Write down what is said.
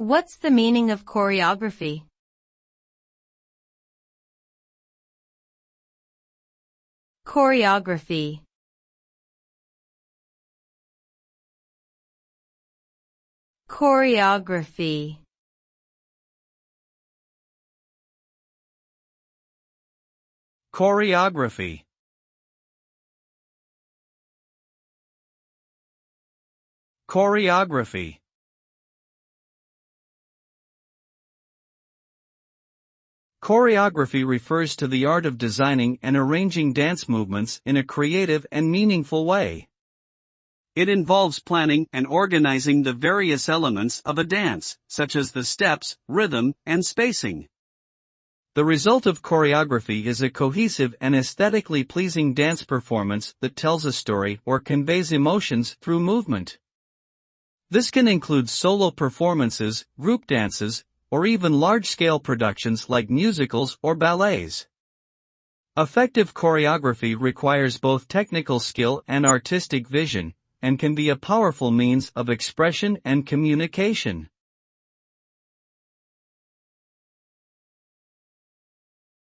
What's the meaning of choreography? Choreography. Choreography. Choreography. Choreography. Choreography refers to the art of designing and arranging dance movements in a creative and meaningful way. It involves planning and organizing the various elements of a dance, such as the steps, rhythm, and spacing. The result of choreography is a cohesive and aesthetically pleasing dance performance that tells a story or conveys emotions through movement. This can include solo performances, group dances, or even large-scale productions like musicals or ballets. Effective choreography requires both technical skill and artistic vision, and can be a powerful means of expression and communication.